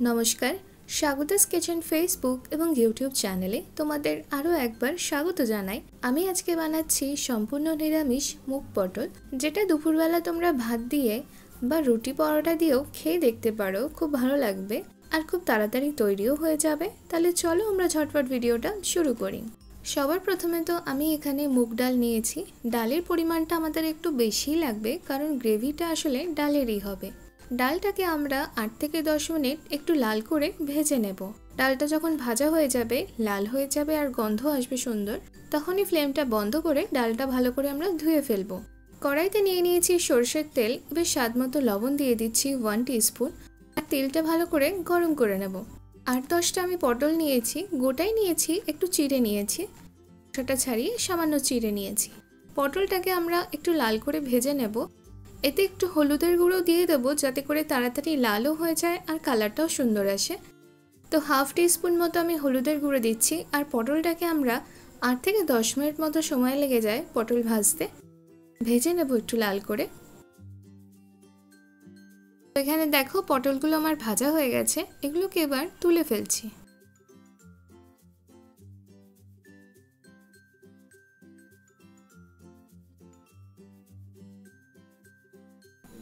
নমস্কার, স্বাগতাস kitchen Facebook এবং YouTube চ্যানেলে তোমাদের আরও একবার স্বাগত জানাই। আমি আজকে বানাচ্ছি সম্পূর্ণ নিরামিষ মুগ পটল, যেটা দুপুরবেলা তোমরা ভাত দিয়ে বা রুটি পরোটা দিয়েও খেয়ে দেখতে পারো। খুব ভালো লাগবে আর খুব তাড়াতাড়ি তৈরিও হয়ে যাবে। তাহলে চলো আমরা ঝটপট ভিডিওটা শুরু করি। সবার প্রথমে তো আমি এখানে মুগ ডাল নিয়েছি। ডালের পরিমাণটা আমাদের একটু বেশিই লাগবে, কারণ গ্রেভিটা আসলে ডালেরই হবে। ডালটাকে আমরা 8 থেকে 10 মিনিট একটু লাল করে ভেজে নেব। ডালটা যখন ভাজা হয়ে যাবে, লাল হয়ে যাবে আর গন্ধ আসবে সুন্দর, তখনই ফ্লেমটা বন্ধ করে ডালটা ভালো করে আমরা ধুয়ে ফেলবো। কড়াইতে নিয়ে নিয়েছি সরষের তেল, বেশ স্বাদ মতো লবণ দিয়ে দিচ্ছি 1 টিস্পুন। আর তেলটা ভালো করে গরম করে নেব। 8-10টা আমি পটল নিয়েছি, গোটাই নিয়েছি, একটু চিড়ে নিয়েছি, সেটা ছাড়িয়ে সামান্য চিড়ে নিয়েছি। পটলটাকে আমরা একটু লাল করে ভেজে নেব। এতে একটু হলুদের গুঁড়ো দিয়ে দেবো, যাতে করে তাড়াতাড়ি লালও হয়ে যায় আর কালারটাও সুন্দর আসে। তো 1/2 টিস্পুন মতো আমি হলুদের গুঁড়ো দিচ্ছি। আর পটলটাকে আমরা 8 থেকে 10 মিনিট মতো সময় লেগে যায় পটল ভাজতে। ভেজে নেব একটু লাল করে। এখানে দেখো পটলগুলো আমার ভাজা হয়ে গেছে, এগুলোকে এবার তুলে ফেলছি।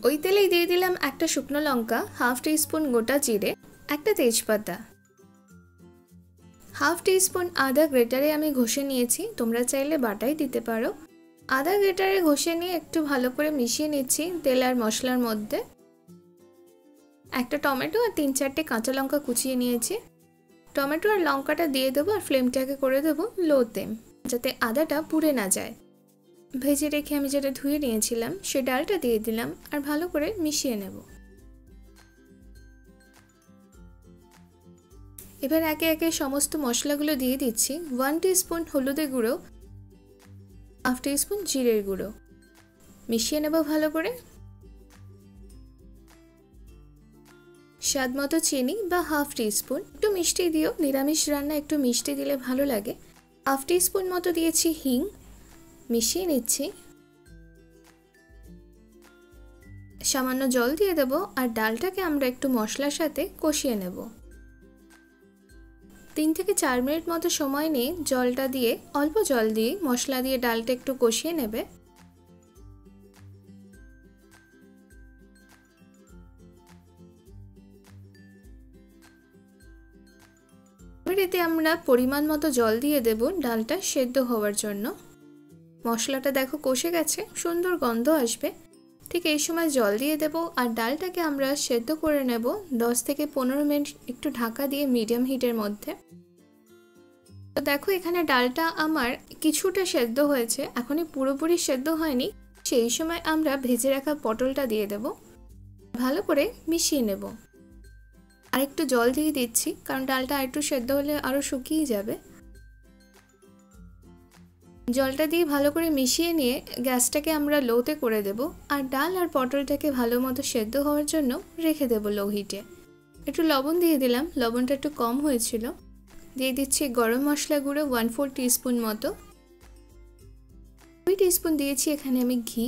ওই তেলেই দিয়ে দিলাম একটা শুকনো লঙ্কা, 1/2 টিস্পুন গোটা জিরে, একটা তেজপাতা, 1/2 টিস্পুন আদা গ্রেটারে আমি ঘষে নিয়েছি, তোমরা চাইলে বাটাই দিতে পারো। আদা গ্রেটারে ঘষে নিয়ে একটু ভালো করে মিশিয়ে নিচ্ছি তেল আর মশলার মধ্যে। একটা টমেটো আর 3-4টে কাঁচা লঙ্কা কুচিয়ে নিয়েছি। টমেটো আর লঙ্কাটা দিয়ে দেবো আর ফ্লেমটাকে করে দেবো লোতে, যাতে আদাটা পুড়ে না যায়। ভেজে রেখে আমি যেটা ধুয়ে নিয়েছিলাম সে ডালটা দিয়ে দিলাম আর ভালো করে মিশিয়ে নেব। এবার একে একে সমস্ত মশলাগুলো দিয়ে দিচ্ছি। 1 টিস্পুন হলুদের গুঁড়ো, 1/2 টিস্পুন জিরের গুঁড়ো, মিশিয়ে নেব ভালো করে। স্বাদ মতো চিনি বা 1/2 টিস্পুন, একটু মিষ্টি দিও, নিরামিষ রান্না একটু মিষ্টি দিলে ভালো লাগে। 1/2 টিস্পুন মতো দিয়েছি হিং, মিশিয়ে নিচ্ছি। সামান্য জল দিয়ে দেব আর ডালটাকে আমরা একটু মশলার সাথে কষিয়ে নেব। 3 থেকে 4 মিনিট মতো সময় নিয়ে জলটা দিয়ে, অল্প জল দিয়ে মশলা দিয়ে ডালটা একটু কষিয়ে নেবে। এবার এতে আমরা পরিমাণ মতো জল দিয়ে দেব ডালটা সেদ্ধ হওয়ার জন্য। মশলাটা দেখো কষে গেছে, সুন্দর গন্ধ আসবে। ঠিক এই সময় জল দিয়ে দেব আর ডালটাকে আমরা সেদ্ধ করে নেব 10 থেকে 15 মিনিট একটু ঢাকা দিয়ে মিডিয়াম হিটের মধ্যে। তো দেখো এখানে ডালটা আমার কিছুটা সেদ্ধ হয়েছে, এখনই পুরোপুরি সেদ্ধ হয়নি। সেই সময় আমরা ভেজে রাখা পটলটা দিয়ে দেব, ভালো করে মিশিয়ে নেব। আর একটু জল দিয়ে দিচ্ছি, কারণ ডালটা একটু সেদ্ধ হলে আরও শুকিয়ে যাবে। জলটা দিয়ে ভালো করে মিশিয়ে নিয়ে গ্যাসটাকে আমরা লোতে করে দেব আর ডাল আর পটলটাকে ভালো মতো সেদ্ধ হওয়ার জন্য রেখে দেব লো হিটে। একটু লবণ দিয়ে দিলাম, লবণটা একটু কম হয়েছিল। দিয়ে দিচ্ছি গরম মশলা গুঁড়ো 1/4 টিস্পুন মতো, 2 টিস্পুন দিয়েছি এখানে আমি ঘি।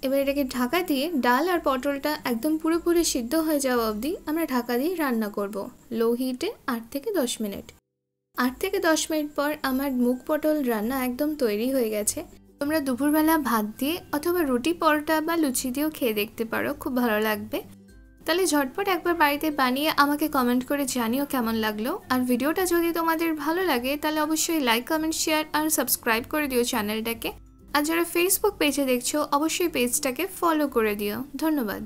এবার এটাকে ঢাকা দিয়ে ডাল আর পটলটা একদম পুরোপুরি সিদ্ধ হয়ে যাওয়া অবধি আমরা ঢাকা দিয়ে রান্না করব লো হিটে 8 থেকে 10 মিনিট। 8 থেকে 10 মিনিট পর আমার মুগ পটল রান্না একদম তৈরি হয়ে গেছে। তোমরা দুপুরবেলা ভাত দিয়ে অথবা রুটি পরোটা বা লুচি দিয়েও খেয়ে দেখতে পারো, খুব ভালো লাগবে। তাহলে ঝটপট একবার বাড়িতে বানিয়ে আমাকে কমেন্ট করে জানিও কেমন লাগলো। আর ভিডিওটা যদি তোমাদের ভালো লাগে তাহলে অবশ্যই লাইক, কমেন্ট, শেয়ার আর সাবস্ক্রাইব করে দিও চ্যানেলটাকে। আর যারা ফেসবুক পেজে দেখছো অবশ্যই পেজটাকে ফলো করে দিও। ধন্যবাদ।